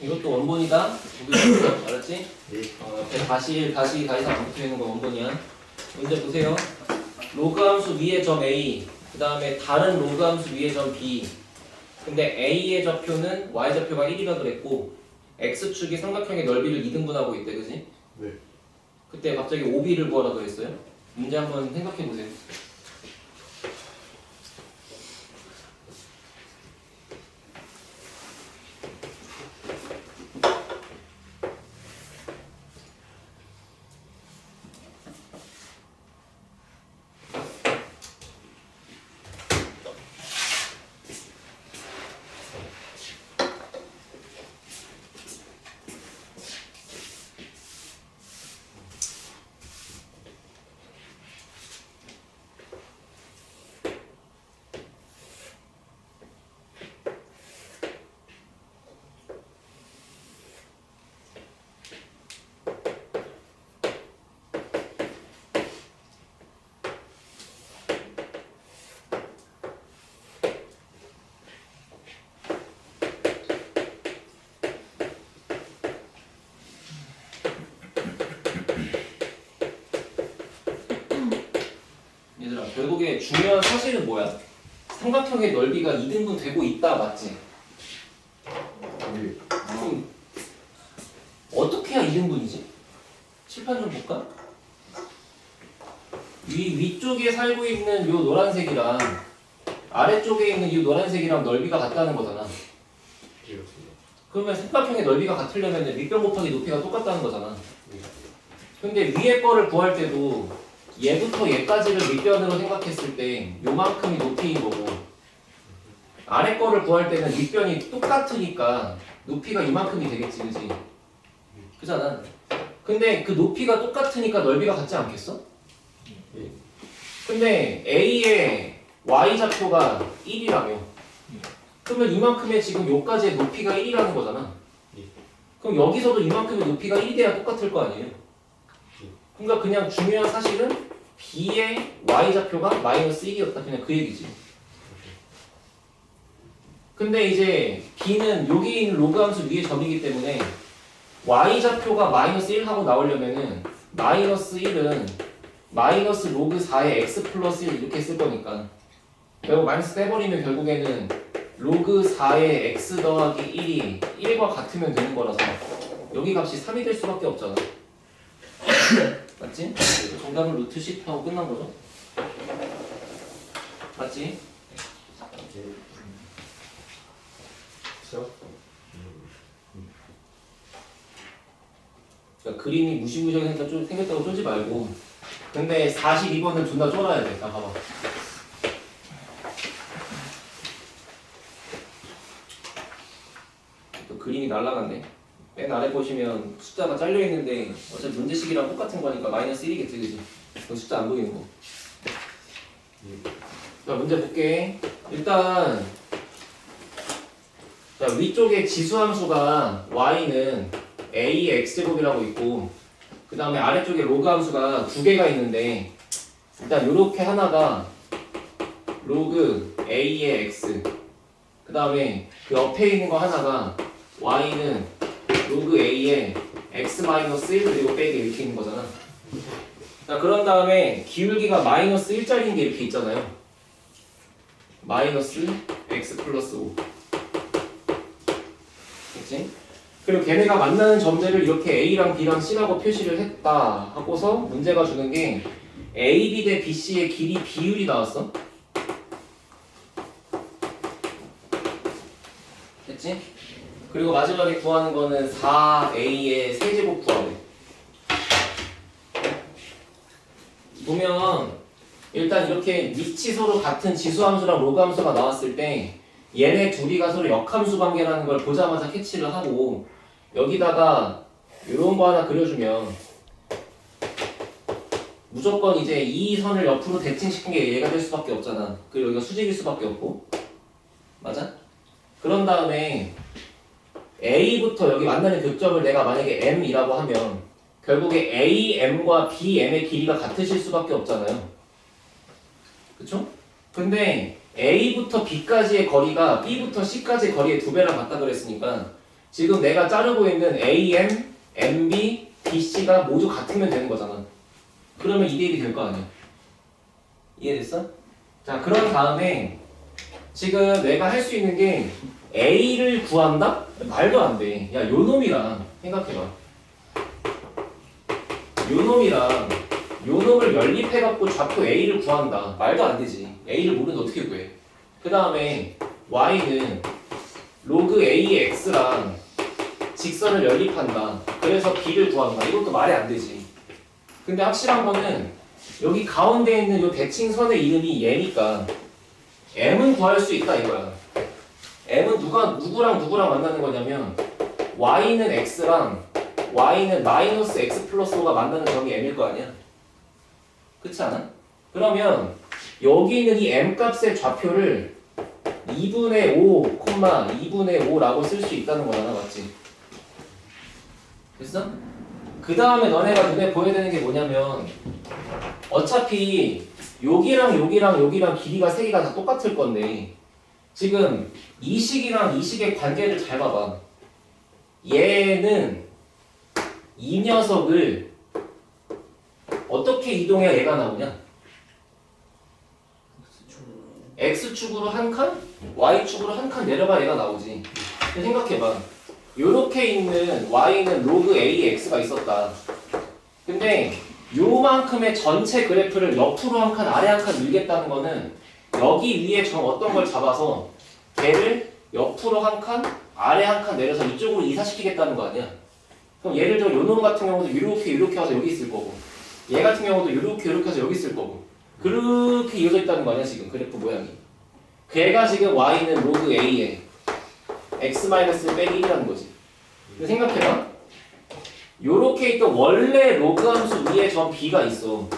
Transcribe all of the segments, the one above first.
이것도 원본이다. 보기 알았지? 네. 다시 다 이상 안 붙어있는 거 원본이야. 문제 보세요. 로그 함수 위의 점 A, 그 다음에 다른 로그 함수 위의 점 B. 근데 A의 좌표는 Y 좌표가 1이라 그랬고 X축이 삼각형의 넓이를 2등분하고 있대, 그지? 네. 그때 갑자기 OB를 구하라 그랬어요. 문제 한번 생각해 보세요. 얘들아, 결국에 중요한 사실은 뭐야? 삼각형의 넓이가 2등분 되고 있다, 맞지? 네. 그럼 어떻게 해야 2등분이지? 칠판 좀 볼까? 위쪽에 살고 있는 요 노란색이랑 아래쪽에 있는 이 노란색이랑 넓이가 같다는 거잖아. 그렇습니다. 그러면 삼각형의 넓이가 같으려면 밑변 곱하기 높이가 똑같다는 거잖아. 근데 위에 거를 구할 때도 얘부터 얘까지를 밑변으로 생각했을 때 요만큼이 높이인 거고 아래 거를 구할 때는 밑변이 똑같으니까 높이가 이만큼이 되겠지, 그지? 그잖아. 근데 그 높이가 똑같으니까 넓이가 같지 않겠어? 네. 근데 A의 Y좌표가 1이라며 그러면 이만큼의 지금 요까지의 높이가 1이라는 거잖아. 그럼 여기서도 이만큼의 높이가 1이 돼야 똑같을 거 아니에요? 그러니까 그냥 중요한 사실은 B의 Y좌표가 마이너스 1이었다. 그냥 그 얘기지. 근데 이제 B는 여기 있는 로그 함수 위의 점이기 때문에 Y좌표가 마이너스 1 하고 나오려면은 마이너스 1은 마이너스 로그 4의 X 플러스 1 이렇게 쓸 거니까 결국 마이너스 빼버리면 결국에는 로그 4의 X 더하기 1이 1과 같으면 되는 거라서 여기 값이 3이 될 수밖에 없잖아. 맞지? 정답은 루트 10 하고 끝난 거죠? 맞지? 그렇죠? 그러니까 그림이 무시무시하게 생겼다고 쫄지 말고 근데 42번은 존나 쫄아야 돼. 나 봐봐. 또 그림이 날라갔네. 맨 아래 보시면 숫자가 잘려있는데 어차피 문제식이랑 똑같은 거니까 마이너스 1이겠지, 그지? 그 숫자 안 보이는 거. 자, 문제 볼게. 일단 자, 위쪽에 지수함수가 y는 a의 x제곱이라고 있고 그 다음에 아래쪽에 로그 함수가 두 개가 있는데 일단 요렇게 하나가 로그 a의 x 그 다음에 그 옆에 있는 거 하나가 y는 로그 a의 x-1 그리고 빼기 이렇게 있는 거잖아. 자, 그런 다음에 기울기가 마이너스 1짜리인 게 이렇게 있잖아요. 마이너스 x 플러스 5 그치? 그리고 걔네가 만나는 점들을 이렇게 A랑 B랑 C라고 표시를 했다 하고서 문제가 주는 게 AB 대 BC의 길이 비율이 나왔어. 됐지? 그리고 마지막에 구하는 거는 4A의 세제곱 구하래. 보면 일단 이렇게 위치 서로 같은 지수함수랑 로그함수가 나왔을 때 얘네 둘이가 서로 역함수 관계라는 걸 보자마자 캐치를 하고 여기다가 이런 거 하나 그려주면 무조건 이제 이 선을 옆으로 대칭시킨 게 얘가 될 수밖에 없잖아. 그리고 여기가 수직일 수밖에 없고 맞아? 그런 다음에 A부터 여기 만나는 교점을 내가 만약에 M이라고 하면 결국에 AM과 BM의 길이가 같으실 수밖에 없잖아요. 그쵸? 근데 A부터 B까지의 거리가 B부터 C까지의 거리의 2배랑 같다 그랬으니까 지금 내가 자르고 있는 AM, MB, BC가 모두 같으면 되는 거잖아. 그러면 2대1이 될 거 아니야. 이해됐어? 자, 그런 다음에 지금 내가 할 수 있는 게 A를 구한다? 말도 안 돼. 야, 요 놈이랑 생각해봐. 요 놈이랑 요 놈을 연립해갖고 좌표 A를 구한다. 말도 안 되지. A를 모르는데 어떻게 구해? 그 다음에 Y는 로그 AX랑 직선을 연립한다. 그래서 B를 구한다. 이것도 말이 안 되지. 근데 확실한 거는 여기 가운데 있는 요 대칭선의 이름이 얘니까 M은 구할 수 있다 이거야. M은 누구랑 만나는 거냐면 Y는 X랑 Y는 마이너스 X 플러스 5가 만나는 점이 M일 거 아니야? 그렇지 않아? 그러면 여기 있는 이 M 값의 좌표를 2분의 5, 2분의 5라고 쓸 수 있다는 거잖아, 맞지? 됐어? 그 다음에 너네가 눈에 보여야 되는 게 뭐냐면 어차피 여기랑 길이가 3개가 다 똑같을 건데 지금 이 식이랑 이 식의 관계를 잘 봐봐. 얘는 이 녀석을 어떻게 이동해야 얘가 나오냐? X축으로 한 칸, Y축으로 한 칸 내려가 얘가 나오지. 근데 생각해봐. 요렇게 있는 Y는 로그 AX가 있었다. 근데 요만큼의 전체 그래프를 옆으로 한 칸, 아래 한 칸 밀겠다는 거는 여기 위에 정 어떤 걸 잡아서 걔를 옆으로 한 칸, 아래 한 칸 내려서 이쪽으로 이사시키겠다는 거 아니야? 그럼 예를 들어 요 놈 같은 경우도 이렇게 와서 여기 있을 거고 얘 같은 경우도 이렇게 해서 여기 있을 거고 그렇게 이어져 있다는 거 아니야 지금 그래프 모양이. 걔가 지금 Y는 로그 A에 X-1-1이라는 거지. 근데 생각해봐. 요렇게 있던 원래 로그 함수 위에 저 B가 있어.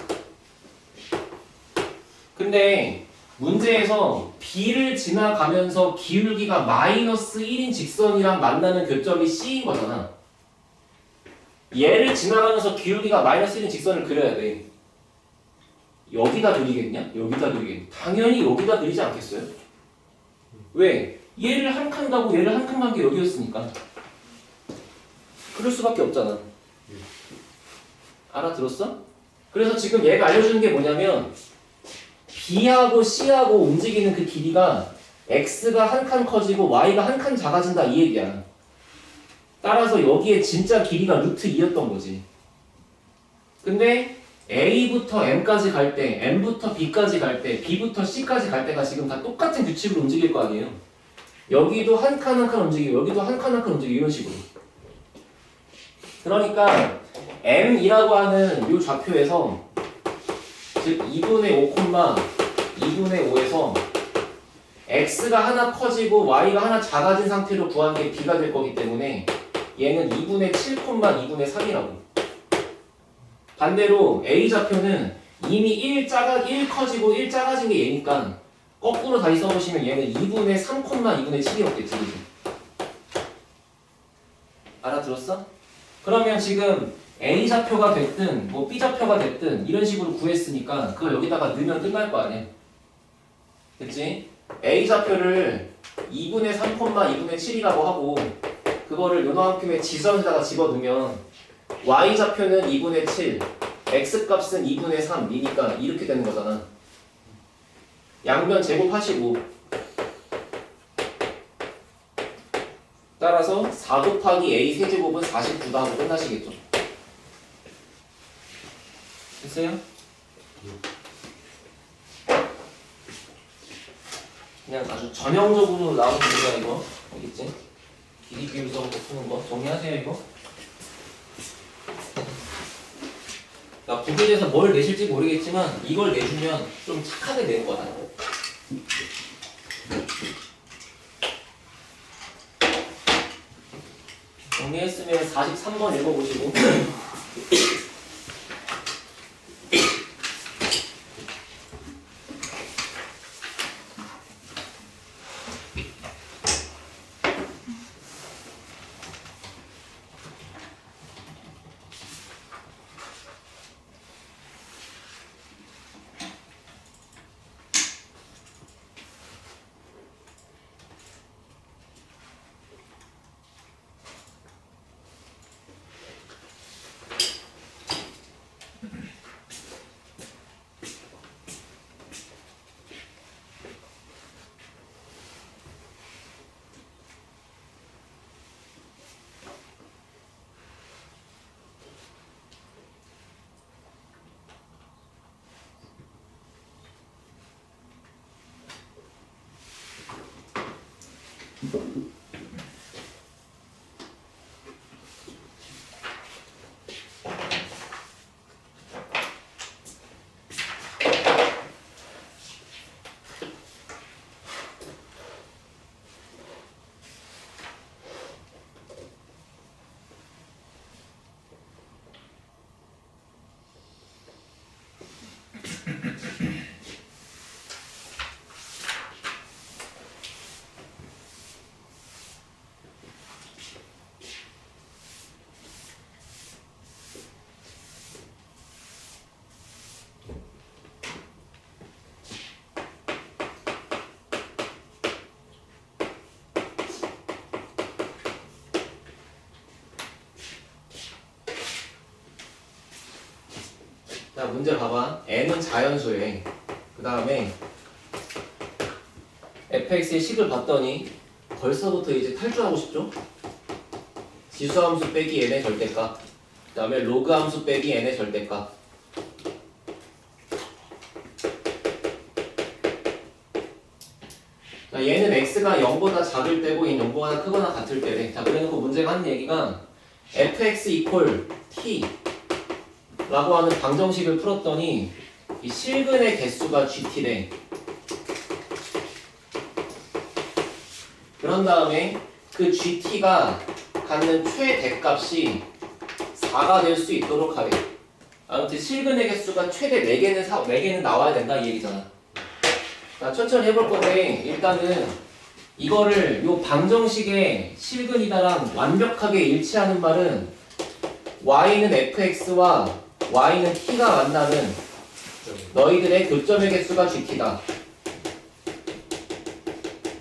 근데 문제에서 B를 지나가면서 기울기가 마이너스 1인 직선이랑 만나는 교점이 C인 거잖아. 얘를 지나가면서 기울기가 마이너스 1인 직선을 그려야 돼. 여기다 그리겠냐? 여기다 그리겠냐? 당연히 여기다 그리지 않겠어요? 왜? 얘를 한 칸 가고 얘를 한 칸 간 게 여기였으니까. 그럴 수밖에 없잖아. 알아들었어? 그래서 지금 얘가 알려주는 게 뭐냐면 B하고 C하고 움직이는 그 길이가 X가 한 칸 커지고 Y가 한 칸 작아진다 이 얘기야. 따라서 여기에 진짜 길이가 루트 2였던 거지. 근데 A부터 M까지 갈 때, M부터 B까지 갈 때, B부터 C까지 갈 때가 지금 다 똑같은 규칙으로 움직일 거 아니에요. 여기도 한 칸 한 칸 움직이고 여기도 한 칸 한 칸 움직이고 이런 식으로. 그러니까 M이라고 하는 이 좌표에서 즉 2분의 5, 2분의 5에서 X가 하나 커지고 Y가 하나 작아진 상태로 구한 게 B가 될 거기 때문에 얘는 2분의 7, 2분의 3이라고. 반대로 A 좌표는 이미 1 커지고 1 작아진 게 얘니까 거꾸로 다시 써보시면 얘는 2분의 3, 2분의 7이었겠지. 그지? 알아들었어? 그러면 지금 A 좌표가 됐든 뭐 B 좌표가 됐든 이런 식으로 구했으니까 그걸 여기다가 넣으면 끝날 거 아니야. 그치? A 좌표를 2분의 3, 2분의 7이라고 하고 그거를 요만큼의 지선에다가 집어넣으면 Y 좌표는 2분의 7, X 값은 2분의 3이니까 이렇게 되는 거잖아. 양변 제곱하시고 따라서 4 곱하기 A 세제곱은 49다 하고 끝나시겠죠. 됐어요? 그냥 아주 전형적으로 나오는 문제야 이거. 알겠지? 길이 비율서부터 푸는 거 정리하세요 이거. 나 부기에서 뭘 내실지 모르겠지만 이걸 내주면 좀 착하게 내는 거다. 정리했으면 43번 읽어보시고 자, 문제 봐봐. n은 자연수에 그 다음에 fx의 식을 봤더니 벌써부터 이제 탈출하고 싶죠? 지수함수 빼기 n의 절대값, 그 다음에 로그함수 빼기 n의 절대값. 자, 얘는 x가 0보다 작을 때고 얘는 0보다 크거나 같을 때래. 자, 그래놓고 문제가 하는 얘기가 fx 이퀄 t 라고 하는 방정식을 풀었더니 이 실근의 개수가 GT래. 그런 다음에 그 GT가 갖는 최대값이 4가 될 수 있도록 하래. 아무튼 실근의 개수가 최대 4개는 나와야 된다 이 얘기잖아. 자, 천천히 해볼 건데 일단은 이거를 요 방정식의 실근이다랑 완벽하게 일치하는 말은 y는 fx와 y는 t가 만나는 너희들의 교점의 개수가 gt다.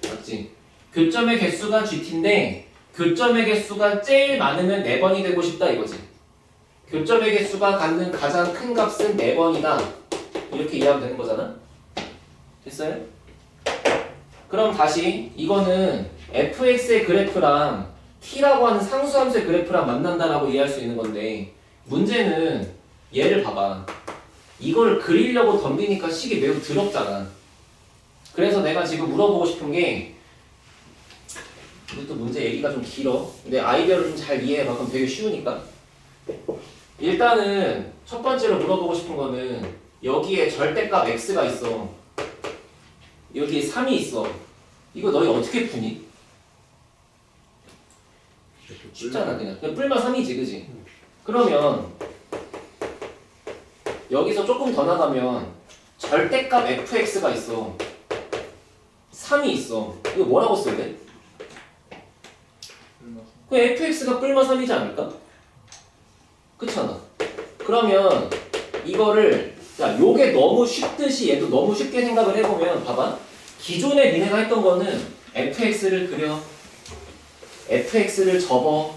맞지? 교점의 개수가 gt인데 교점의 개수가 제일 많으면 4번이 되고 싶다 이거지. 교점의 개수가 갖는 가장 큰 값은 4번이다. 이렇게 이해하면 되는 거잖아. 됐어요? 그럼 다시 이거는 fx의 그래프랑 t라고 하는 상수함수의 그래프랑 만난다라고 이해할 수 있는 건데 문제는 얘를 봐봐. 이걸 그리려고 덤비니까 식이 매우 더럽잖아. 그래서 내가 지금 물어보고 싶은 게 이것도 문제 얘기가 좀 길어. 근데 아이디어를 좀 잘 이해해봐. 그럼 되게 쉬우니까. 일단은 첫 번째로 물어보고 싶은 거는 여기에 절대값 x가 있어. 여기에 3이 있어. 이거 너희 어떻게 푸니? 쉽잖아 그냥. 뿔마 3이지 그지? 그러면 여기서 조금 더 나가면 절대값 fx가 있어. 3이 있어. 이거 뭐라고 써야 돼? 그 fx가 뿔마 3이지 않을까? 그렇잖아. 그러면 이거를 자, 요게 너무 쉽듯이 얘도 너무 쉽게 생각을 해보면 봐봐. 기존에 니네가 했던 거는 fx를 그려, fx를 접은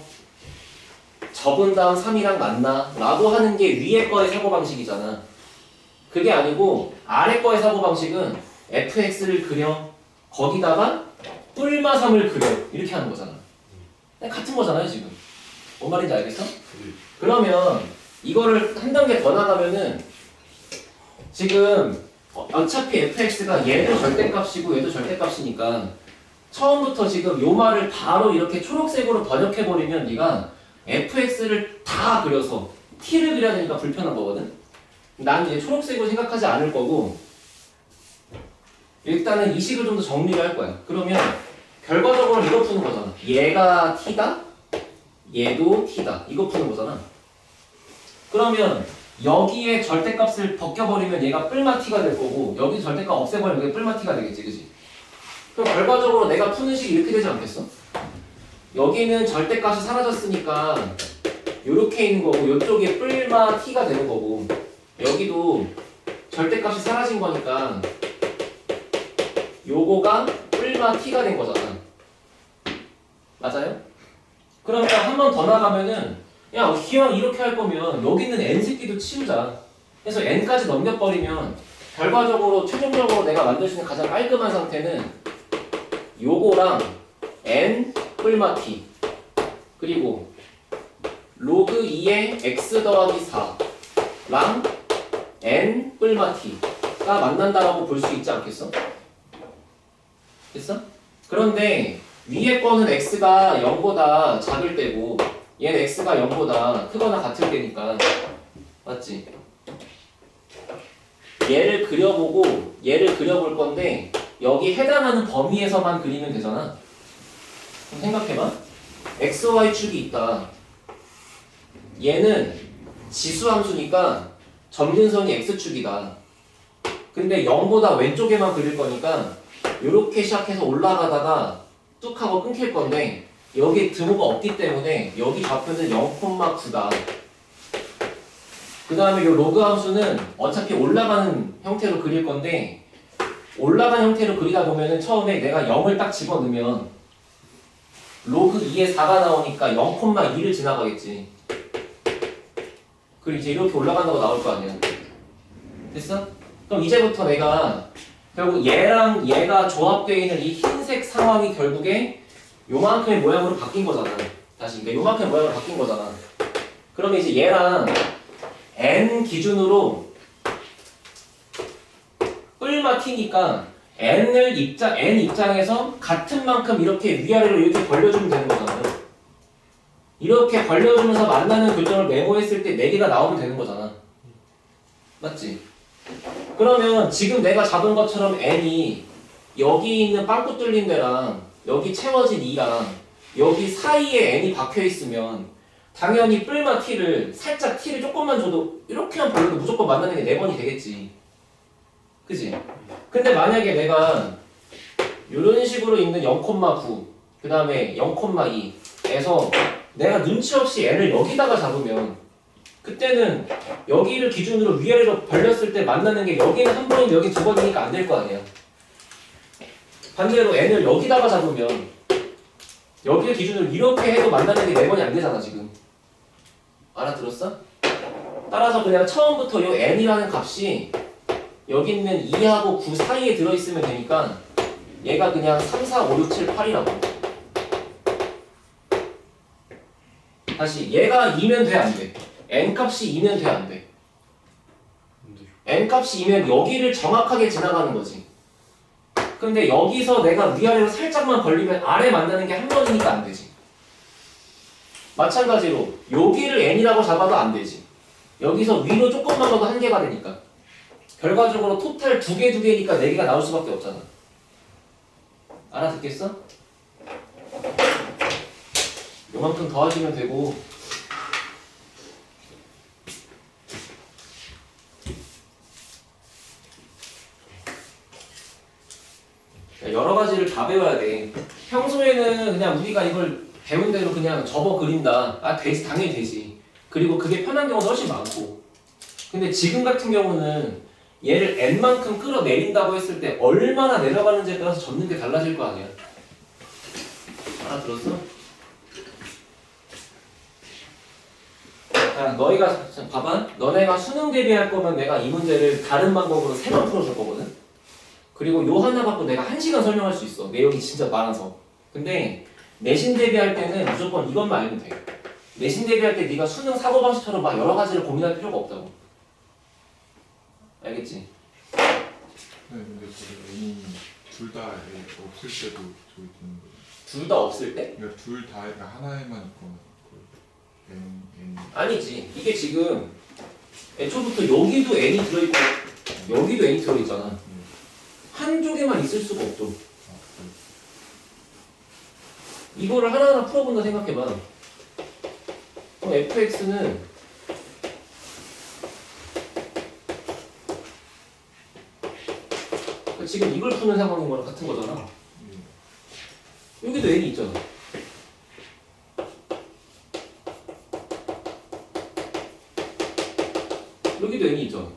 다음 3이랑 만나 라고 하는 게 위에 거의 사고방식이잖아. 그게 아니고 아래 거의 사고방식은 fx를 그려, 거기다가 뿔마 3을 그려 이렇게 하는 거잖아. 같은 거잖아요 지금. 뭔 말인지 알겠어? 그러면 이거를 한 단계 더 나가면은 지금 어차피 fx가 얘도 절대값이고 얘도 절대값이니까 처음부터 지금 요 말을 바로 이렇게 초록색으로 번역해버리면 네가 fx를 다 그려서 t를 그려야 되니까 불편한 거거든. 난 이제 초록색으로 생각하지 않을 거고 일단은 이 식을 좀 더 정리를 할 거야. 그러면 결과적으로 이거 푸는 거잖아. 얘가 t다, 얘도 t다. 이거 푸는 거잖아. 그러면 여기에 절대값을 벗겨버리면 얘가 뿔마 t가 될 거고 여기 절대값 없애버리면 이게 뿔마 t가 되겠지, 그지? 그럼 결과적으로 내가 푸는 식이 이렇게 되지 않겠어? 여기는 절대값이 사라졌으니까 요렇게 있는 거고 요쪽에 뿔마 t가 되는 거고 여기도 절대값이 사라진 거니까 요거가 뿔마 t가 된 거잖아. 맞아요? 그러면 한 번 더 나가면은 야, 기왕 이렇게 할 거면 여기 있는 n 새끼도 치우자. 그래서 n까지 넘겨버리면 결과적으로 최종적으로 내가 만들 수 있는 가장 깔끔한 상태는 요거랑 n 뿔마 t 그리고 로그 2의 x 더하기 4랑 n 뿔마 t가 만난다라고 볼 수 있지 않겠어? 됐어? 그런데 위에 거는 x가 0보다 작을 때고 얘는 x가 0보다 크거나 같을 때니까 맞지? 얘를 그려보고 얘를 그려볼 건데 여기 해당하는 범위에서만 그리면 되잖아. 그럼 생각해봐. xy축이 있다. 얘는 지수함수니까 점근선이 x축이다. 근데 0보다 왼쪽에만 그릴 거니까 이렇게 시작해서 올라가다가 뚝 하고 끊길 건데 여기 등호가 없기 때문에 여기 좌표는 0,9다. 그 다음에 이 로그 함수는 어차피 올라가는 형태로 그릴 건데 올라가는 형태로 그리다 보면은 처음에 내가 0을 딱 집어넣으면 로그 2에 4가 나오니까 0,2를 지나가겠지. 그리고 이제 이렇게 올라간다고 나올 거 아니야. 됐어? 그럼 이제부터 내가 결국 얘랑 얘가 조합되어 있는 이 흰색 상황이 결국에 요만큼의 모양으로 바뀐 거잖아. 다시 그러니까 요만큼의 모양으로 바뀐 거잖아. 그러면 이제 얘랑 n 기준으로 뿔마 t니까 n 입장에서 같은 만큼 이렇게 위아래로 이렇게 벌려주면 되는 거잖아. 이렇게 벌려주면서 만나는 교점을 메모했을 때 4개가 나오면 되는 거잖아. 맞지? 그러면 지금 내가 잡은 것처럼 n이 여기 있는 빵꾸 뚫린 데랑 여기 채워진 2랑 여기 사이에 n이 박혀 있으면 당연히 뿔마 t를 살짝 t를 조금만 줘도 이렇게만 벌려도 무조건 만나는 게 4번이 되겠지. 그지? 근데 만약에 내가 이런 식으로 있는 0,9 그 다음에 0,2에서 내가 눈치 없이 n을 여기다가 잡으면 그때는 여기를 기준으로 위아래로 벌렸을 때 만나는 게 여기는 한 번이고 여기 2번이니까 안 될 거 아니야. 반대로 n을 여기다가 잡으면 여기를 기준으로 이렇게 해도 만나는 게 4번이 안 되잖아 지금. 알아들었어? 따라서 그냥 처음부터 이 n이라는 값이 여기 있는 2하고 9 사이에 들어있으면 되니까 얘가 그냥 3, 4, 5, 6, 7, 8이라고. 다시 얘가 2면 돼 안 돼? n값이 2면 돼 안 돼? n값이 2면 여기를 정확하게 지나가는 거지. 근데 여기서 내가 위아래로 살짝만 벌리면 아래 만나는 게 한 번이니까 안 되지. 마찬가지로 여기를 n이라고 잡아도 안 되지. 여기서 위로 조금만 가도 1개가 되니까. 결과적으로 토탈 2개니까 4개가 나올 수밖에 없잖아. 알아듣겠어? 요만큼 더 하시면 되고 여러 가지를 다 배워야 돼. 평소에는 그냥 우리가 이걸 배운 대로 그냥 접어 그린다. 아, 되지, 당연히 되지. 그리고 그게 편한 경우도 훨씬 많고. 근데 지금 같은 경우는 얘를 n만큼 끌어내린다고 했을 때 얼마나 내려가는지에 따라서 접는 게 달라질 거 아니야. 알아들었어? 자, 너희가 봐봐. 너네가 수능 대비할 거면 내가 이 문제를 다른 방법으로 3번 풀어줄 거거든. 그리고 요 하나 갖고 내가 1시간 설명할 수 있어. 내용이 진짜 많아서. 근데 내신 대비할 때는 무조건 이것만 알면 돼. 내신 대비할 때 네가 수능 사고방식처럼 막 여러 가지를 고민할 필요가 없다고. 알겠지? 네, 근데 N이 둘 다 없을 때도 저기 되는 거예요. 둘 다 없을 때? 그러니까 둘 다 하나에만 있거나 N 아니지. 이게 지금 애초부터 여기도 n이 들어있고 여기도 n이 들어있잖아. 한쪽에만 있을 수가 없죠. 이거를 하나하나 풀어본다 생각해봐. 그럼 fx는 지금 이걸 푸는 상황인 거랑 같은 거잖아. 여기도 n이 있잖아. 여기도 n이 있잖아.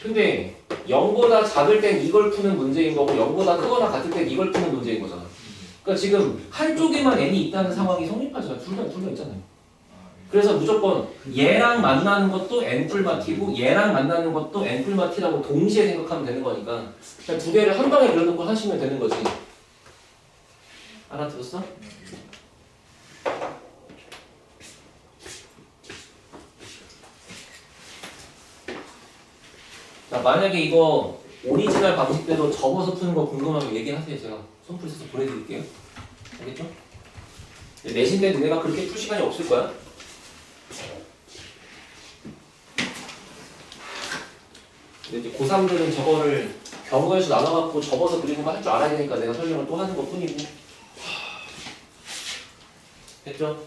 근데 0보다 작을 땐 이걸 푸는 문제인 거고 0보다 크거나 같을 땐 이걸 푸는 문제인 거잖아. 그러니까 지금 한쪽에만 n이 있다는 상황이 성립하잖아. 둘 다 있잖아요. 그래서 무조건 얘랑 만나는 것도 n 뿔마 t고 얘랑 만나는 것도 n 뿔마 t라고 동시에 생각하면 되는 거니까 그냥 2개를 한 방에 그려놓고 하시면 되는 거지. 알아들었어? 자, 만약에 이거 오리지널 방식대로 접어서 푸는 거 궁금하면 얘기하세요. 제가 손풀 써서 보내드릴게요. 알겠죠? 내신 때 너네가 그렇게 풀 시간이 없을 거야. 근데 이제 고3들은 저거를 경우에서 나눠갖고 접어서 그리는 거 할 줄 알아야 되니까 내가 설명을 또 하는 것 뿐이고. 됐죠?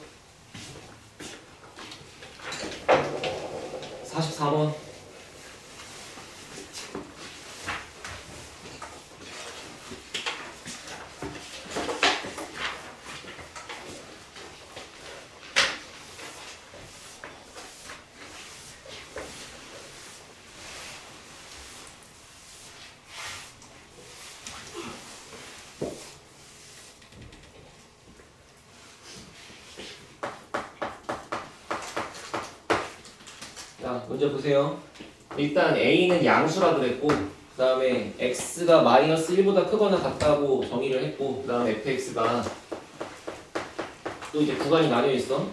44번. 자, 먼저 보세요. 일단 A는 양수라 그랬고, 그 다음에 X가 마이너스 1보다 크거나 같다고 정의를 했고, 그 다음에 fx가 또 이제 구간이 나뉘어 있어.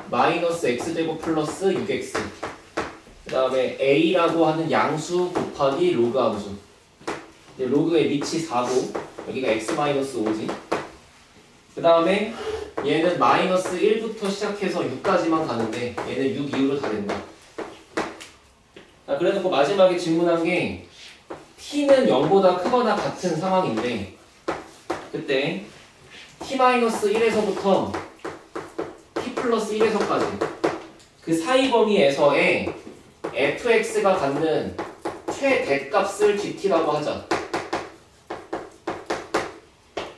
마이너스 x제곱 플러스 6x. 그 다음에 A라고 하는 양수 곱하기 로그 함수. 로그의 밑이 4고, 여기가 x 마이너스 5지. 그 다음에 얘는 마이너스 1부터 시작해서 6까지만 가는데, 얘는 6 이후로 다 된다. 자, 그래놓고 마지막에 질문한 게 t는 0보다 크거나 같은 상황인데 그때 t-1에서부터 t 플러스 1에서까지 그 사이 범위에서의 fx가 갖는 최대값을 gt라고 하자.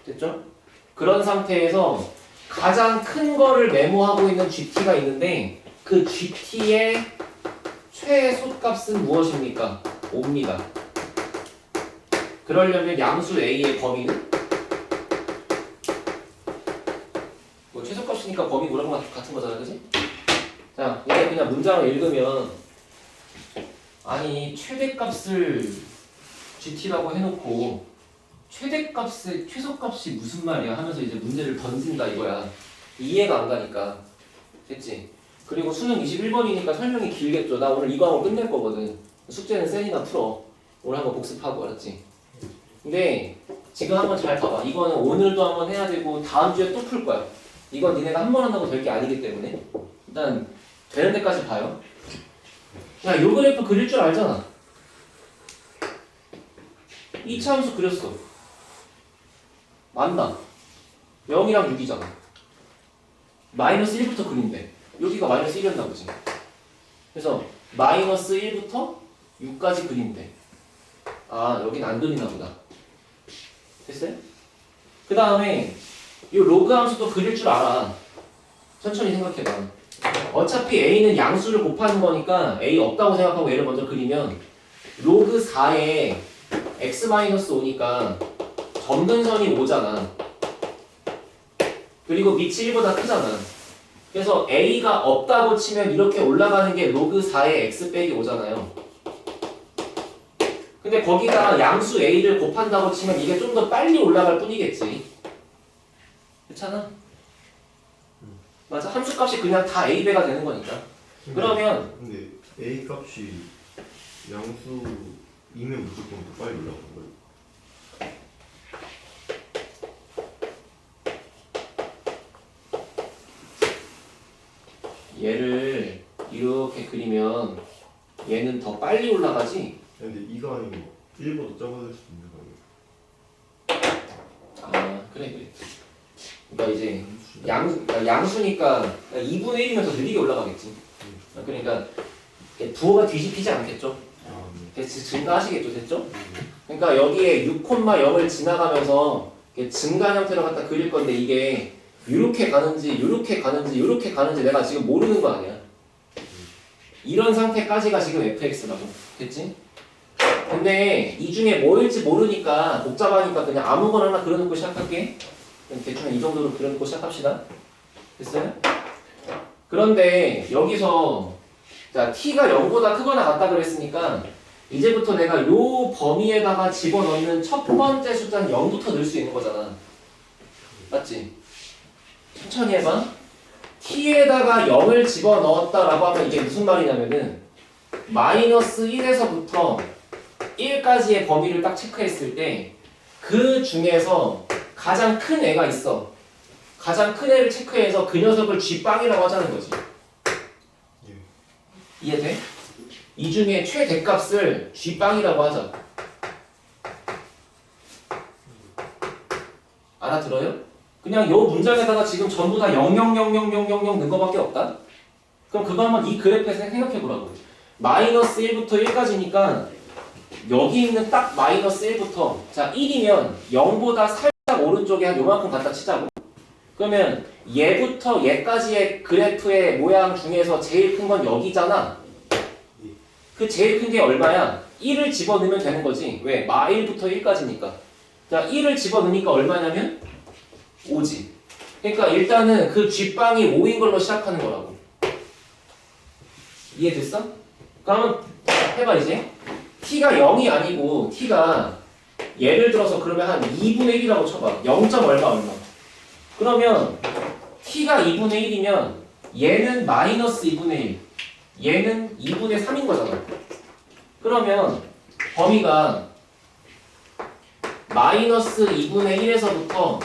됐죠? 그런 상태에서 가장 큰 거를 메모하고 있는 gt가 있는데 그 gt의 최소값은 무엇입니까? 5입니다. 그러려면 양수 A의 범위는? 뭐 최소값이니까 범위 뭐랑 같은 거잖아, 그지? 자, 이제 그냥 문장을 읽으면 아니 최대값을 GT라고 해놓고 최대값의 최소값이 무슨 말이야 하면서 이제 문제를 던진다 이거야. 이해가 안 가니까. 됐지? 그리고 수능 21번이니까 설명이 길겠죠. 나 오늘 이거 하고 끝낼 거거든. 숙제는 쌤이나 풀어. 오늘 한번 복습하고, 알았지? 근데 지금 한번 잘 봐봐. 이거는 오늘도 한번 해야 되고 다음 주에 또 풀 거야. 이건 니네가 한 번 한다고 될 게 아니기 때문에 일단 되는 데까지 봐요. 야, 요 그래프 그릴 줄 알잖아. 2차 함수 그렸어. 맞나? 0이랑 6이잖아. 마이너스 1부터 그린대. 여기가 마이너스 1이었나 보지. 그래서 마이너스 1부터 6까지 그린대. 아, 여긴 안 그리나 보다. 됐어요? 그 다음에 이 로그 함수도 그릴 줄 알아. 천천히 생각해봐. 어차피 A는 양수를 곱하는 거니까 A 없다고 생각하고 얘를 먼저 그리면 로그 4에 x-5니까 점근선이 5잖아. 그리고 밑이 1보다 크잖아. 그래서 A가 없다고 치면 이렇게 올라가는 게 로그 4의 x 빼기 5잖아요. 근데 거기다가 양수 A를 곱한다고 치면 이게 좀 더 빨리 올라갈 뿐이겠지. 그렇잖아? 맞아. 함수값이 그냥 다 A배가 되는 거니까. 그러면 근데 A 값이 양수이면 무조건 더 빨리 올라가는 거예요? 얘를 이렇게 그리면 얘는 더 빨리 올라가지. 근데 이거 아니면 1보다 적어질 수도 있는 거 아니에요? 아, 그래. 그러니까 이제 양수니까 2분의 1이면 더 느리게 올라가겠지. 그러니까 부호가 뒤집히지 않겠죠. 아, 증가하시겠죠. 됐죠? 그러니까 여기에 6,0을 지나가면서 증가 형태로 갖다 그릴 건데 이게 이렇게 가는지 이렇게 가는지 이렇게 가는지 내가 지금 모르는 거 아니야. 이런 상태까지가 지금 fx라고. 됐지? 근데 이 중에 뭐일지 모르니까 복잡하니까 그냥 아무거나 하나 그려놓고 시작할게. 대충 이 정도로 그려놓고 시작합시다. 됐어요? 그런데 여기서 자 t가 0보다 크거나 같다 그랬으니까 이제부터 내가 요 범위에다가 집어넣는 첫 번째 숫자는 0부터 넣을 수 있는 거잖아. 맞지? 천천히 해봐. t에다가 0을 집어넣었다라고 하면 이게 무슨 말이냐면은 마이너스 1에서부터 1까지의 범위를 딱 체크했을 때 그 중에서 가장 큰 애가 있어. 가장 큰 애를 체크해서 그 녀석을 G빵이라고 하자는 거지. 예. 이해돼? 이 중에 최대값을 G빵이라고 하자. 알아들어요? 그냥 요 문장에다가 지금 전부 다 0000000 넣은 거밖에 없다? 그럼 그거 한번 이 그래프에서 생각해 보라고. 마이너스 1부터 1까지니까 여기 있는 딱 마이너스 1부터 자 1이면 0보다 살짝 오른쪽에 한 요만큼 갖다 치자고. 그러면 얘부터 얘까지의 그래프의 모양 중에서 제일 큰 건 여기잖아. 그 제일 큰 게 얼마야? 1을 집어넣으면 되는 거지. 왜? 마 1부터 1까지니까. 자 1을 집어넣으니까 얼마냐면 5지. 그러니까 일단은 그 G빵이 5인 걸로 시작하는 거라고. 이해됐어? 그러면 해봐 이제. T가 0이 아니고 T가 예를 들어서 그러면 한 2분의 1이라고 쳐봐. 0. 얼마. 그러면 T가 2분의 1이면 얘는 마이너스 2분의 1. 얘는 2분의 3인 거잖아. 그러면 범위가 마이너스 2분의 1에서부터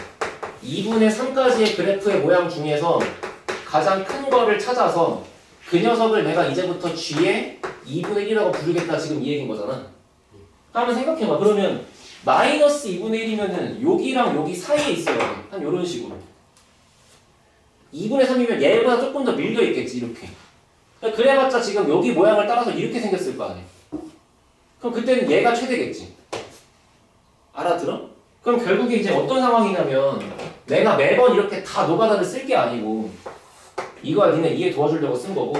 2분의 3까지의 그래프의 모양 중에서 가장 큰 거를 찾아서 그 녀석을 내가 이제부터 G의 2분의 1이라고 부르겠다 지금 이 얘기인 거잖아. 한번 생각해봐. 그러면 마이너스 2분의 1이면은 여기랑 여기 사이에 있어요. 한 요런 식으로. 2분의 3이면 얘보다 조금 더 밀려 있겠지 이렇게. 그래봤자 지금 여기 모양을 따라서 이렇게 생겼을 거 아니야. 그럼 그때는 얘가 최대겠지. 알아들어? 그럼 결국에 이제 어떤 상황이냐면 내가 매번 이렇게 다 노가다를 쓸 게 아니고 이거야 니네 이해 도와주려고 쓴 거고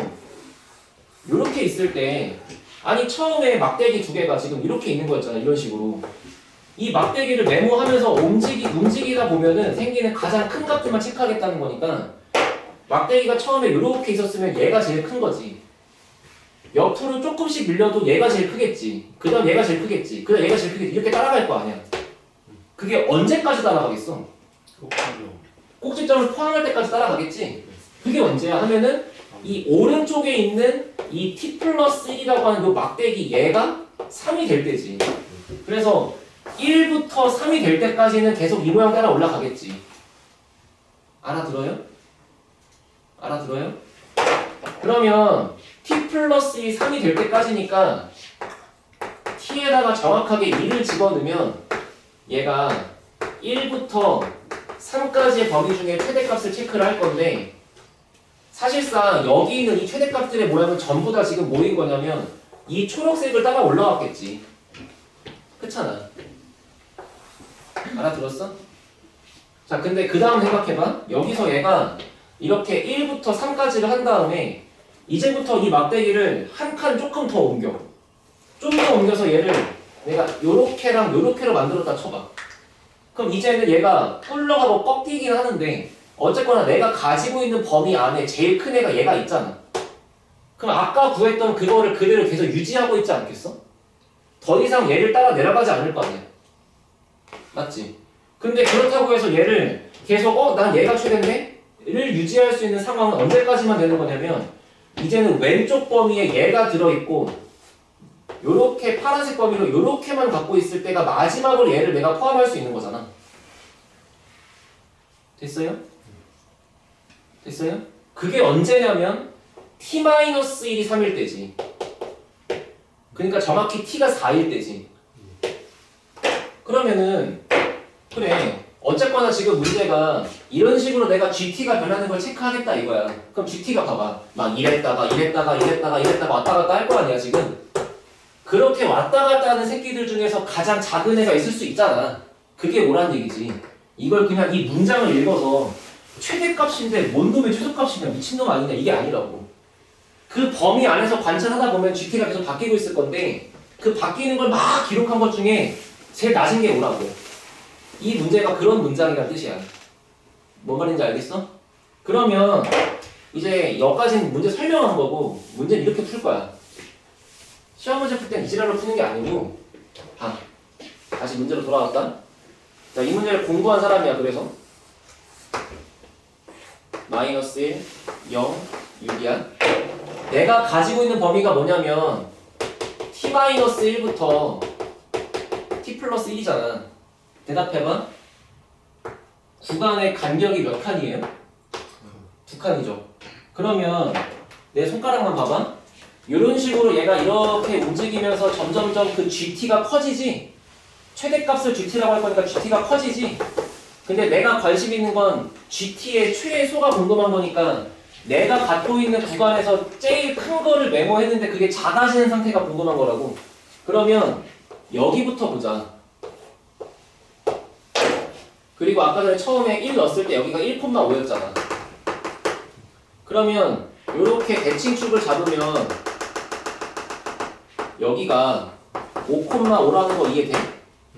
이렇게 있을 때 아니 처음에 막대기 두 개가 지금 이렇게 있는 거였잖아. 이런 식으로 이 막대기를 메모하면서 움직이다 보면은 생기는 가장 큰 값들만 체크하겠다는 거니까 막대기가 처음에 이렇게 있었으면 얘가 제일 큰 거지. 옆으로 조금씩 밀려도 얘가 제일 크겠지. 그 다음 얘가 제일 크겠지. 그 다음 얘가 제일 크겠지. 이렇게 따라갈 거 아니야. 그게 언제까지 따라가겠어? 꼭지점을 포함할 때까지 따라가겠지. 그게 언제야 하면은 이 오른쪽에 있는 이 t 플러스 1이라고 하는 요 막대기 얘가 3이 될 때지. 그래서 1부터 3이 될 때까지는 계속 이 모양 따라 올라가겠지. 알아들어요? 알아들어요? 그러면 t 플러스 2 3이 될 때까지니까 t에다가 정확하게 1을 집어넣으면 얘가 1부터 3까지의 범위 중에 최대값을 체크를 할 건데 사실상 여기 있는 이 최대값들의 모양은 전부 다 지금 뭐인 거냐면 이 초록색을 따라 올라왔겠지. 그렇잖아. 알아들었어? 자, 근데 그 다음 생각해봐. 여기서 얘가 이렇게 1부터 3까지를 한 다음에 이제부터 이 막대기를 한 칸 조금 더 옮겨. 좀 더 옮겨서 얘를 내가 요렇게랑 요렇게로 만들었다 쳐봐. 그럼 이제는 얘가 꿀러가고 꺾이긴 하는데 어쨌거나 내가 가지고 있는 범위 안에 제일 큰 애가 얘가 있잖아. 그럼 아까 구했던 그거를 그대로 계속 유지하고 있지 않겠어? 더 이상 얘를 따라 내려가지 않을 거 아니야. 맞지? 근데 그렇다고 해서 얘를 계속 난 얘가 최대인데? 를 유지할 수 있는 상황은 언제까지만 되는 거냐면 이제는 왼쪽 범위에 얘가 들어있고 요렇게 파란색 범위로 요렇게만 갖고 있을 때가 마지막으로 얘를 내가 포함할 수 있는 거잖아. 됐어요? 됐어요? 그게 언제냐면 t-1이 3일 때지. 그러니까 정확히 t가 4일 때지. 그러면은 그래 어쨌거나 지금 문제가 이런 식으로 내가 GT가 변하는 걸 체크하겠다 이거야. 그럼 GT가 봐봐 막 이랬다가 왔다 갔다 할 거 아니야 지금. 그렇게 왔다 갔다 하는 새끼들 중에서 가장 작은 애가 있을 수 있잖아. 그게 뭐란 얘기지. 이걸 그냥 이 문장을 읽어서 최대값인데 뭔 놈의 최소값이냐 미친놈 아니냐 이게 아니라고. 그 범위 안에서 관찰하다 보면 GT가 계속 바뀌고 있을 건데 그 바뀌는 걸 막 기록한 것 중에 제일 낮은 게 뭐라고. 이 문제가 그런 문장이란 뜻이야. 뭔 말인지 알겠어? 그러면 이제 여기까지는 문제 설명한 거고 문제는 이렇게 풀 거야. 시험 문제 풀 땐 이 지랄로 푸는 게 아니고 다시 문제로 돌아왔다. 자, 이 문제를 공부한 사람이야. 그래서 마이너스 1, 0, 6이야. 내가 가지고 있는 범위가 뭐냐면 t-1부터 t 플러스 1이잖아. 대답해봐. 구간의 간격이 몇 칸이에요? 2칸이죠. 그러면 내 손가락만 봐봐. 이런 식으로 얘가 이렇게 움직이면서 점점점 그 GT가 커지지? 최대값을 GT라고 할 거니까 GT가 커지지? 근데 내가 관심 있는 건 GT의 최소가 궁금한 거니까 내가 갖고 있는 구간에서 제일 큰 거를 메모했는데 그게 작아지는 상태가 궁금한 거라고. 그러면 여기부터 보자. 그리고 아까 전에 처음에 1 넣었을 때 여기가 1,5였잖아. 그러면 이렇게 대칭축을 잡으면 여기가 5,5라는 거 이해돼?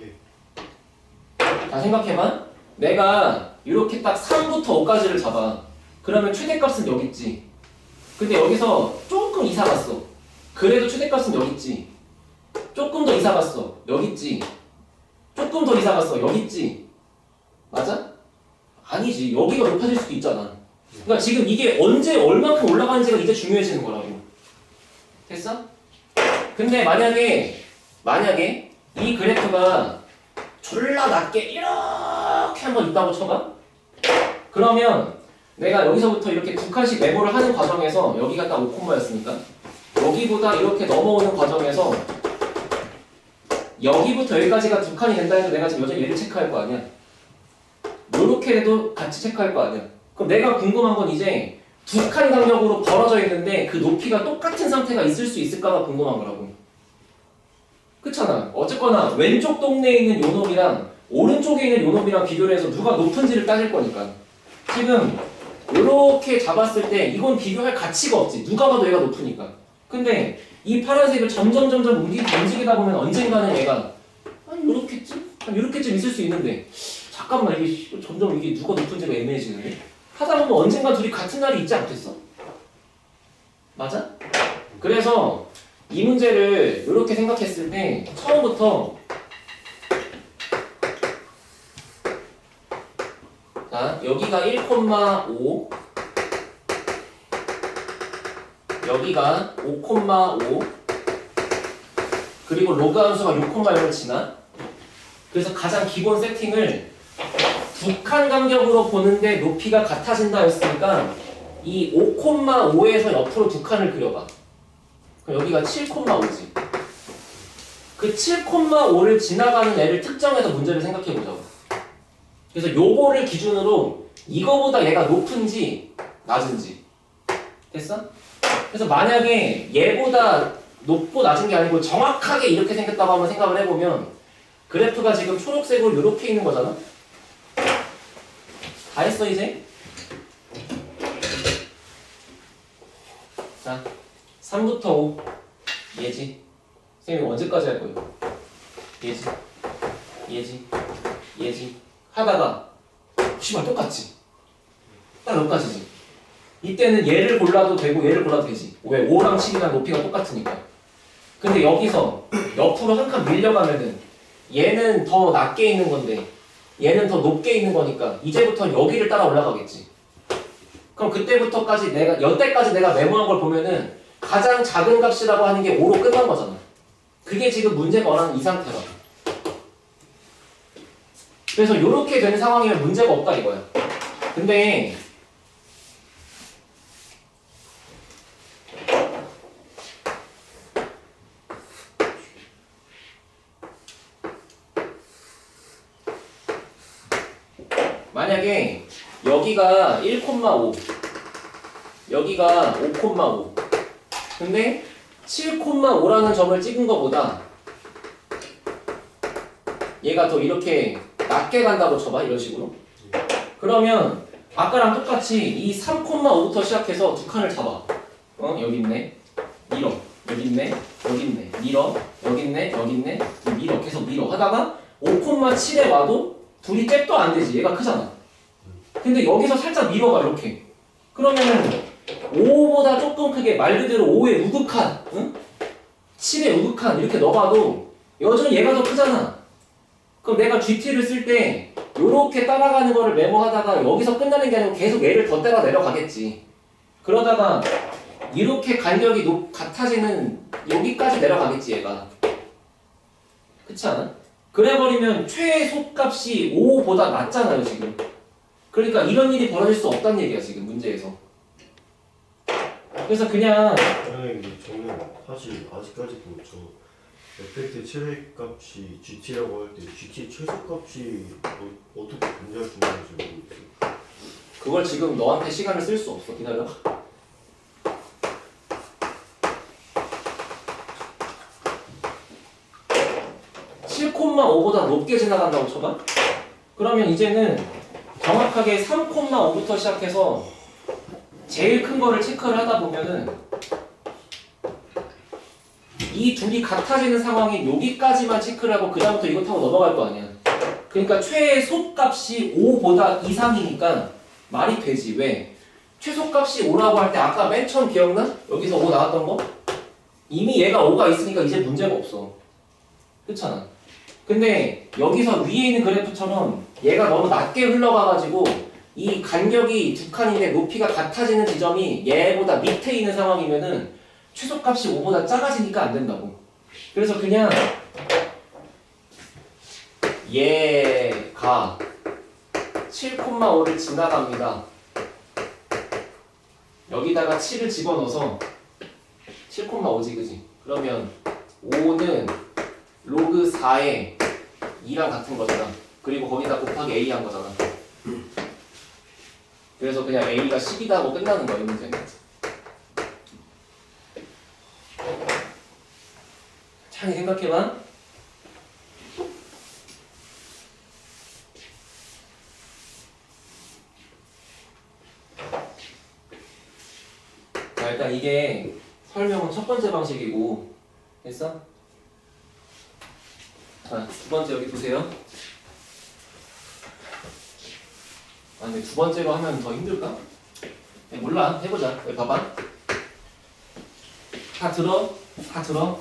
예. 자, 생각해봐. 내가 이렇게 딱 3부터 5까지를 잡아. 그러면 최대값은 여기 있지. 근데 여기서 조금 이사 갔어. 그래도 최대값은 여기 있지. 조금 더 이사 갔어. 여기 있지. 조금 더 이사 갔어. 여기 있지. 맞아? 아니지. 여기가 높아질 수도 있잖아. 그러니까 지금 이게 언제 얼만큼 올라가는지가 이제 중요해지는 거라고. 됐어? 근데 만약에 이 그래프가 졸라 낮게 이렇게 한번 있다고 쳐봐. 그러면 내가 여기서부터 이렇게 2칸씩 메모를 하는 과정에서 여기가 딱 5콤마였으니까 여기보다 이렇게 넘어오는 과정에서 여기부터 여기까지가 2칸이 된다 해도 내가 지금 여전히 얘를 체크할 거 아니야. 요렇게 해도 같이 체크할 거 아니야. 그럼 내가 궁금한 건 이제 2칸 간격으로 벌어져 있는데 그 높이가 똑같은 상태가 있을 수 있을까가 궁금한 거라고. 그렇잖아. 어쨌거나 왼쪽 동네에 있는 요 놈이랑 오른쪽에 있는 요 놈이랑 비교를 해서 누가 높은지를 따질 거니까. 지금 요렇게 잡았을 때 이건 비교할 가치가 없지. 누가 봐도 얘가 높으니까. 근데 이 파란색을 점점 움직이다 보면 언젠가는 얘가 한 요렇게쯤 있을 수 있는데 잠깐만 이게 점점 이게 누가 높은지가 애매해지는데 하다 보면 언젠가 둘이 같은 날이 있지 않겠어? 맞아? 그래서 이 문제를 이렇게 생각했을 때 처음부터 자 여기가 1,5 여기가 5,5 그리고 로그 함수가 6,0을 치나? 그래서 가장 기본 세팅을 2칸 간격으로 보는데 높이가 같아진다 였으니까 이 5,5에서 옆으로 2칸을 그려봐. 그럼 여기가 7,5지. 그 7,5를 지나가는 애를 특정해서 문제를 생각해보자고. 그래서 요거를 기준으로 이거보다 얘가 높은지 낮은지. 됐어? 그래서 만약에 얘보다 높고 낮은 게 아니고 정확하게 이렇게 생겼다고 한번 생각을 해보면 그래프가 지금 초록색으로 이렇게 있는 거잖아? 다 했어 이제? 자 3부터 5 얘지. 선생님이 언제까지 할 거예요? 얘지 하다가 씨발 똑같지? 딱 여기까지지. 이때는 얘를 골라도 되고 얘를 골라도 되지. 왜? 5랑 7이랑 높이가 똑같으니까. 근데 여기서 옆으로 한 칸 밀려가면은 얘는 더 낮게 있는 건데 얘는 더 높게 있는 거니까 이제부터 여기를 따라 올라가겠지. 그럼 그때부터까지 여태까지 내가 메모한 걸 보면은 가장 작은 값이라고 하는 게 5로 끝난 거잖아. 그게 지금 문제가 원하는 이 상태라고. 그래서 이렇게 된 상황이면 문제가 없다 이거야. 근데 만약에 여기가 1,5 여기가 5,5 근데 7,5라는 점을 찍은 것보다 얘가 더 이렇게 낮게 간다고 쳐봐. 이런 식으로. 그러면 아까랑 똑같이 이 3,5부터 시작해서 2칸을 잡아. 여기 있네. 밀어. 여기 있네. 밀어. 여기 있네. 밀어. 계속 밀어. 하다가 5,7에 와도 둘이 잽도 안 되지. 얘가 크잖아. 근데 여기서 살짝 밀어봐. 이렇게. 그러면은 5보다 조금 크게 말 그대로 5의 우극한, 응? 7의 우극한 이렇게 넣어봐도 여전히 얘가 더 크잖아. 그럼 내가 GT를 쓸 때 요렇게 따라가는 거를 메모하다가 여기서 끝나는 게 아니고 계속 얘를 더 따라 내려가겠지. 그러다가 이렇게 간격이 같아지는 여기까지 내려가겠지 얘가. 그렇지 않아? 그래버리면 최소값이 5보다 낮잖아요 지금. 그러니까 이런 일이 벌어질 수 없다는 얘기야 지금 문제에서. 그래서 그냥 선생님 저는 사실 아직까지도 저 fx 최대값이 gt라고 할 때 gt 최소값이 어떻게 존재할 수 있는지 모르겠어요. 그걸 지금 너한테 시간을 쓸 수 없어. 기다려. (7,5보다) 높게 지나간다고 쳐봐. 그러면 이제는 정확하게 3,5부터 시작해서 제일 큰 거를 체크를 하다 보면은 이 둘이 같아지는 상황이 여기까지만 체크를 하고 그 다음부터 이거 타고 넘어갈 거 아니야. 그러니까 최소값이 5보다 이상이니까 말이 되지. 왜? 최소값이 5라고 할 때 아까 맨 처음 기억나? 여기서 5 나왔던 거? 이미 얘가 5가 있으니까 이제 문제가 없어. 그렇잖아. 근데 여기서 위에 있는 그래프처럼 얘가 너무 낮게 흘러가가지고 이 간격이 두 칸인데 높이가 같아지는 지점이 얘보다 밑에 있는 상황이면은 최소값이 5보다 작아지니까 안 된다고. 그래서 그냥 얘가 7,5를 지나갑니다. 여기다가 7을 집어넣어서 7,5지 그지? 그러면 5는 로그 4에 2랑 같은 거잖아. 그리고 거기다 곱하기 a 한 거잖아. 그래서 그냥 a가 10이다 하고 끝나는 거야 이 문제는. 잘 생각해봐. 자 일단 이게 설명은 첫 번째 방식이고 됐어? 자 두 번째 여기 보세요. 아 근데 두 번째로 하면 더 힘들까? 몰라 해보자. 여기 봐봐. 다 들어? 다 들어?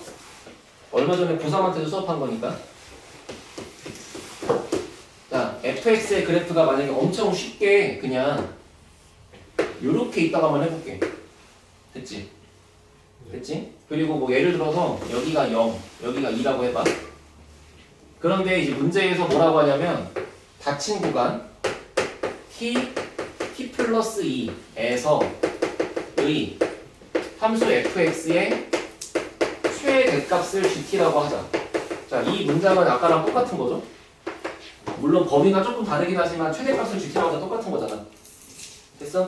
얼마 전에 고3한테도 수업한 거니까. 자, fx의 그래프가 만약에 엄청 쉽게 그냥 요렇게 있다가 한번 해볼게. 됐지? 됐지? 그리고 뭐 예를 들어서 여기가 0, 여기가 2라고 해봐. 그런데 이제 문제에서 뭐라고 하냐면 닫힌 구간 t 플러스 2에서 의 함수 fx의 최대값을 gt라고 하자. 자, 이 문장은 아까랑 똑같은 거죠? 물론 범위가 조금 다르긴 하지만 최대값을 gt라고 하자 똑같은 거잖아. 됐어?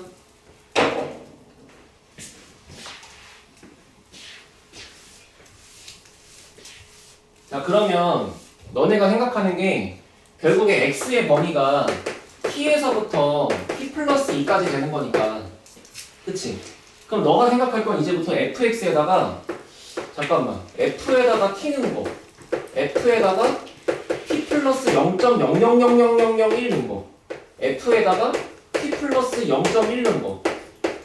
자, 그러면 너네가 생각하는 게 결국에 x의 범위가 t에서부터 t 플러스 2까지 되는 거니까. 그치? 그럼 너가 생각할 건 이제부터 fx에다가 잠깐만 f에다가 t는 거 f에다가 t 플러스 0.000001 넣은 거 f에다가 t 플러스 0.1 넣은 거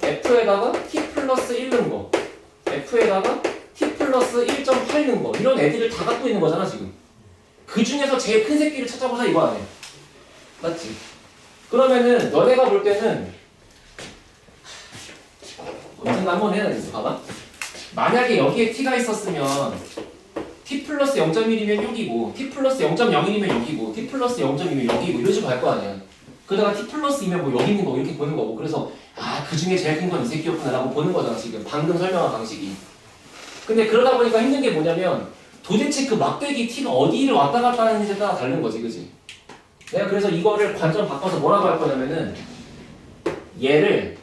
f에다가 t 플러스 1 넣은 거 f에다가 t 플러스 1.8 넣은 거 이런 애들을 다 갖고 있는 거잖아 지금. 그 중에서 제일 큰 새끼를 찾아보자 이거 아니야. 맞지? 그러면은 너네가 볼 때는 언젠가 한번 해야 되겠어. 봐봐. 만약에 여기에 t가 있었으면 t 플러스 0.1이면 여기고 t 플러스 0.01이면 여기고 t 플러스 0.2면 여기고 이런 식으로 갈 거 아니야. 그러다가 t 플러스 2면 뭐 여기 있는 거 이렇게 보는 거고. 그래서 아 그 중에 제일 큰 건 이 새끼였구나 라고 보는 거잖아 지금 방금 설명한 방식이. 근데 그러다 보니까 힘든 게 뭐냐면 도대체 그 막대기 t가 어디를 왔다 갔다 하는지에 따라 다른 거지 그지? 내가 그래서 이거를 관점 바꿔서 뭐라고 할 거냐면은 얘를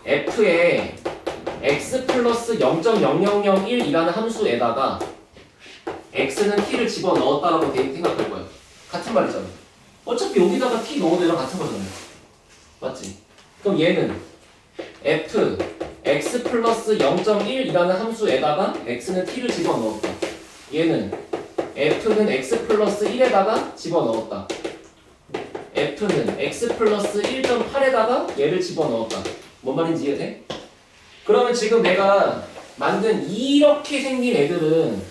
f에 x 플러스 0.0001이라는 함수에다가 x는 t를 집어넣었다라고 생각할 거야. 같은 말이잖아. 어차피 여기다가 t 넣어도 얘랑 같은 거잖아요. 맞지? 그럼 얘는 f x 플러스 0.1이라는 함수에다가 x는 t를 집어넣었다. 얘는 f는 x 플러스 1에다가 집어넣었다. f는 x 플러스 1.8에다가 얘를 집어넣었다. 뭔 말인지 이해돼? 그러면 지금 내가 만든 이렇게 생긴 애들은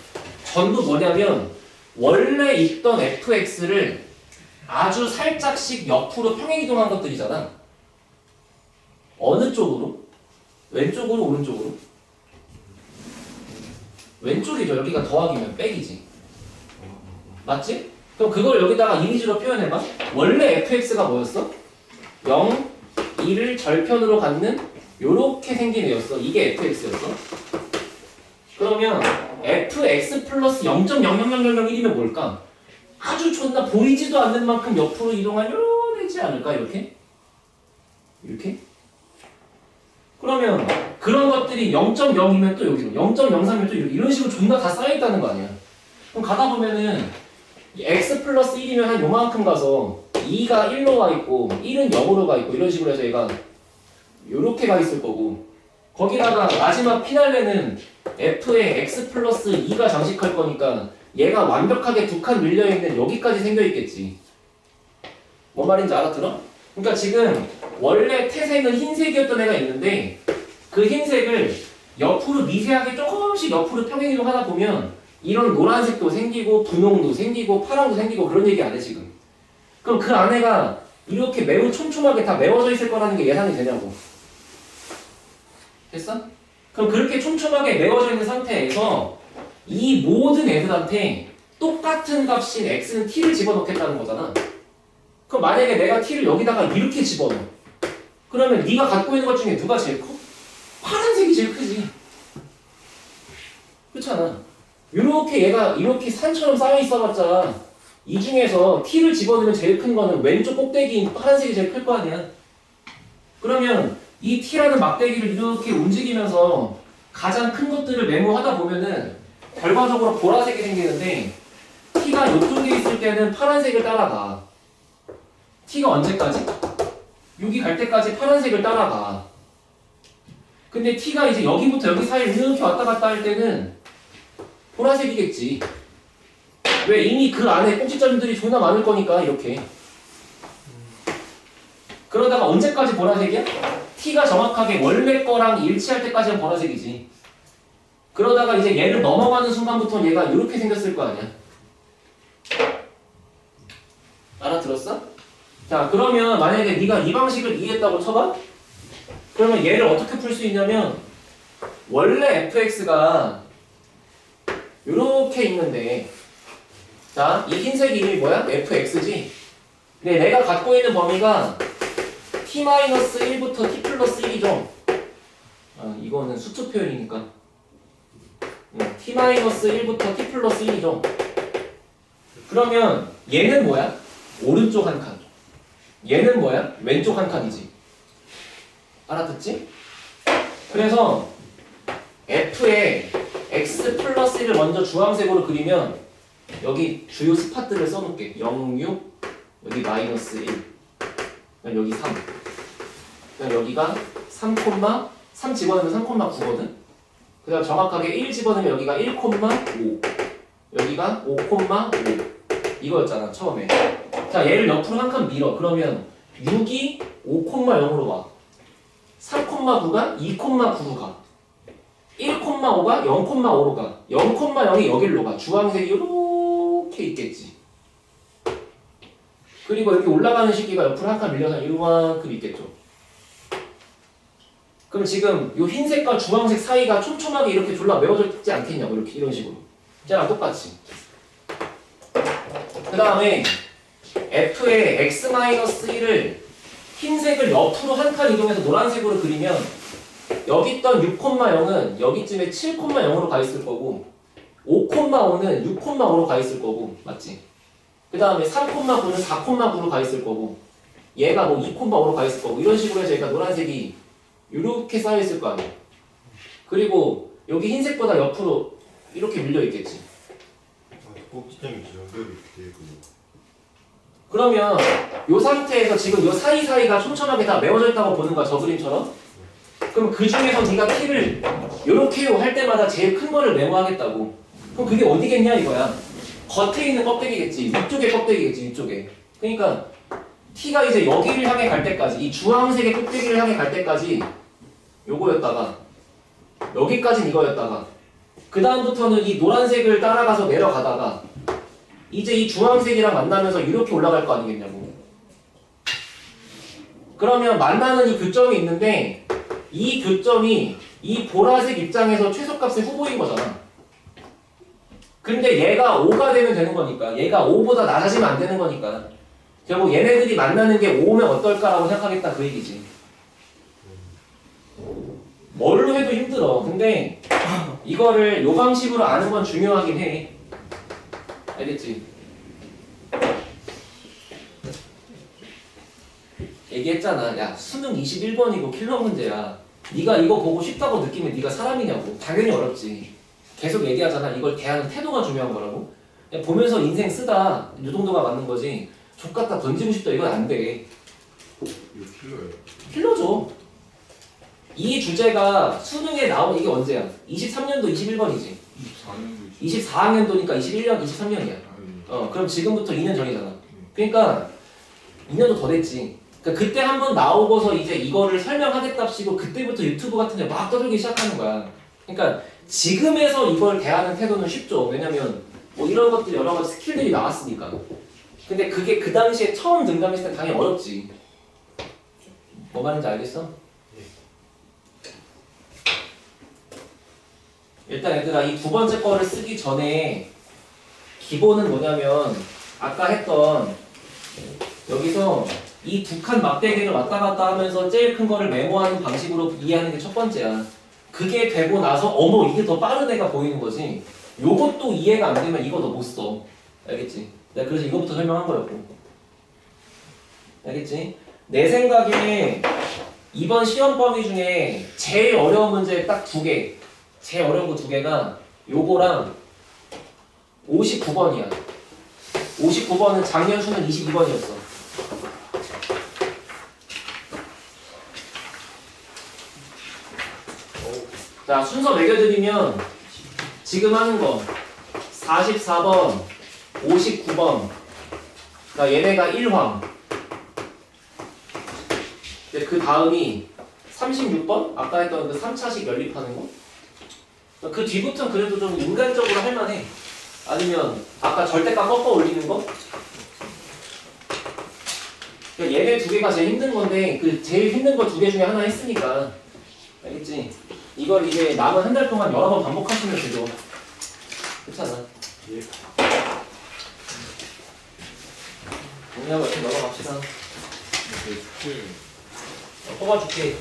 전부 뭐냐면 원래 있던 fx를 아주 살짝씩 옆으로 평행이동한 것들이잖아. 어느 쪽으로? 왼쪽으로 오른쪽으로? 왼쪽이죠. 여기가 더하기면 빼기지. 맞지? 그럼 그걸 여기다가 이미지로 표현해봐. 원래 fx가 뭐였어? 0, 2를 절편으로 갖는 요렇게 생긴 애였어. 이게 fx였어. 그러면 fx 플러스 0.00001이면 뭘까? 아주 존나 보이지도 않는 만큼 옆으로 이동한 요런 애지 않을까? 이렇게? 이렇게? 그러면 그런 것들이 0.0이면 또 여기로 0.03이면 또 이런 식으로 존나 다 쌓여있다는 거 아니야. 그럼 가다 보면은 x 플러스 1이면 한 요만큼 가서 2가 1로 가 있고 1은 0으로 가 있고 이런 식으로 해서 얘가 요렇게 가 있을 거고 거기다가 마지막 피날레는 f에 x 플러스 2가 장식할 거니까 얘가 완벽하게 두 칸 밀려있는 여기까지 생겨있겠지. 뭔 말인지 알아들어? 그러니까 지금 원래 태생은 흰색이었던 애가 있는데 그 흰색을 옆으로 미세하게 조금씩 옆으로 평행이동 하다 보면 이런 노란색도 생기고 분홍도 생기고 파랑도 생기고 그런 얘기 안 해 지금. 그럼 그 안에가 이렇게 매우 촘촘하게 다 메워져 있을 거라는 게 예상이 되냐고. 됐어? 그럼 그렇게 촘촘하게 메워져 있는 상태에서 이 모든 애들한테 똑같은 값인 x는 t를 집어넣겠다는 거잖아. 그럼 만약에 내가 t를 여기다가 이렇게 집어넣어. 그러면 네가 갖고 있는 것 중에 누가 제일 커? 파란색이 제일 크지. 그렇잖아. 이렇게 얘가 이렇게 산처럼 쌓여 있어봤자 이 중에서 t를 집어넣으면 제일 큰 거는 왼쪽 꼭대기인 파란색이 제일 클 거 아니야. 그러면 이 t라는 막대기를 이렇게 움직이면서 가장 큰 것들을 메모하다 보면은 결과적으로 보라색이 생기는데 t가 이쪽에 있을 때는 파란색을 따라가. t가 언제까지? 여기 갈 때까지 파란색을 따라가. 근데 t가 이제 여기부터 여기 사이를 이렇게 왔다 갔다 할 때는 보라색이겠지. 왜? 이미 그 안에 꼭지점들이 존나 많을 거니까 이렇게. 그러다가 언제까지 보라색이야? t가 정확하게 원래 거랑 일치할 때까지는 보라색이지. 그러다가 이제 얘를 넘어가는 순간부터 얘가 이렇게 생겼을 거 아니야. 알아들었어? 자, 그러면 만약에 네가 이 방식을 이해했다고 쳐봐? 그러면 얘를 어떻게 풀 수 있냐면 원래 fx가 이렇게 있는데 자, 이 흰색 이름이 뭐야? fx지? 근데 내가 갖고 있는 범위가 t-1부터 t 플러스 1이죠. 이거는 수투 표현이니까 t-1부터 t 플러스 1이죠. 그러면 얘는 뭐야? 오른쪽 한 칸. 얘는 뭐야? 왼쪽 한 칸이지. 알아듣지? 그래서 f에 x 플러스 1을 먼저 주황색으로 그리면 여기 주요 스팟들을 써놓을게. 0, 6, 여기 마이너스 1, 여기 3. 여기가 3, 3 집어넣으면 3,9거든? 그 다음 정확하게 1 집어넣으면 여기가 1,5, 여기가 5,5 이거였잖아 처음에. 자, 얘를 옆으로 한 칸 밀어. 그러면 6이 5,0으로 와. 3,9가 2,9로 가. 1,5가 0,5로 가. 0,0이 여기로 가. 주황색이 이렇게 있겠지. 그리고 여기 올라가는 시기가 옆으로 한 칸 밀려서 이만큼 있겠죠. 그럼 지금 이 흰색과 주황색 사이가 촘촘하게 이렇게 졸라 메워져 있지 않겠냐고. 이렇게 이런 식으로. 쟤랑 똑같이. 그 다음에 f의 x-1을 흰색을 옆으로 한 칸 이동해서 노란색으로 그리면 여기 있던 6,0은 여기쯤에 7,0으로 가 있을 거고 5,5는 6,5로 가 있을 거고 맞지? 그 다음에 3,9는 4,9로 가 있을 거고 얘가 뭐 2,5로 가 있을 거고 이런 식으로 해서 얘가 노란색이 이렇게 쌓여 있을 거 아니야. 그리고 여기 흰색보다 옆으로 이렇게 밀려 있겠지. 꼭지점이 연결이 되고. 그러면 이 상태에서 지금 이 사이사이가 촘촘하게 다 메워져 있다고 보는 거야, 저 그림처럼. 그럼 그 중에서 네가 t를 요렇게 할 때마다 제일 큰 거를 메모하겠다고. 그럼 그게 어디겠냐 이거야. 겉에 있는 껍데기겠지. 위쪽에 껍데기겠지, 위쪽에. 그러니까 t가 이제 여기를 향해 갈 때까지, 이 주황색의 껍데기를 향해 갈 때까지 요거였다가 여기까지는 이거였다가 그 다음부터는 이 노란색을 따라가서 내려가다가 이제 이 주황색이랑 만나면서 이렇게 올라갈 거 아니겠냐고. 그러면 만나는 이 교점이 있는데 이 교점이 이 보라색 입장에서 최소값의 후보인 거잖아. 근데 얘가 5가 되면 되는 거니까 얘가 5보다 낮아지면 안 되는 거니까 결국 얘네들이 만나는 게 5면 어떨까라고 생각하겠다 그 얘기지. 뭘로 해도 힘들어. 근데 이거를 요 방식으로 아는 건 중요하긴 해. 알겠지? 얘기했잖아. 야 수능 21번이고 킬러 문제야. 네가 이거 보고 쉽다고 느끼면 네가 사람이냐고. 당연히 어렵지. 계속 얘기하잖아. 이걸 대하는 태도가 중요한 거라고. 그냥 보면서 인생 쓰다 요 정도가 맞는 거지. 족같다 던지고 싶다 이건 안 돼. 이거 킬러예요. 킬러죠. 이 주제가 수능에 나온 이게 언제야? 23년도 21번이지. 24년도 24학년도니까 21년, 23년이야. 그럼 지금부터 2년 전이잖아. 그러니까 2년도 더 됐지. 그러니까 그때 한번 나오고서 이제 이거를 설명하겠답시고 그때부터 유튜브 같은 데 막 떠들기 시작하는 거야. 그러니까 지금에서 이걸 대하는 태도는 쉽죠. 왜냐면 뭐 이런 것들 여러 가지 스킬들이 나왔으니까. 근데 그게 그 당시에 처음 등장했을 때 당연히 어렵지. 뭐 말인지 알겠어? 일단 얘들아 이 두 번째 거를 쓰기 전에 기본은 뭐냐면 아까 했던 여기서 이 두 칸 막대기를 왔다 갔다 하면서 제일 큰 거를 메모하는 방식으로 이해하는 게 첫 번째야. 그게 되고 나서 어머 이게 더 빠른 애가 보이는 거지. 요것도 이해가 안 되면 이거 너 못 써. 알겠지? 내가 그래서 이거부터 설명한 거였고. 알겠지? 내 생각에 이번 시험 범위 중에 제일 어려운 문제 딱 두 개. 제일 어려운 거 두 개가 요거랑 59번이야. 59번은 작년 수능 22번이었어. 자, 순서 매겨드리면 지금 하는 거 44번, 59번. 자, 얘네가 1황. 그 다음이 36번? 아까 했던 그 3차식 연립하는 거? 그 뒤부터는 그래도 좀 인간적으로 할만해. 아니면 아까 절대값 꺾어 올리는 거? 그러니까 얘네 두 개가 제일 힘든 건데 그 제일 힘든 거 두 개 중에 하나 했으니까 알겠지? 이걸 이제 남은 한 달 동안 여러 번 반복하시면 되죠. 괜찮아. 예. 정리하고 이렇게 넘어갑시다. 네, 뽑아줄게.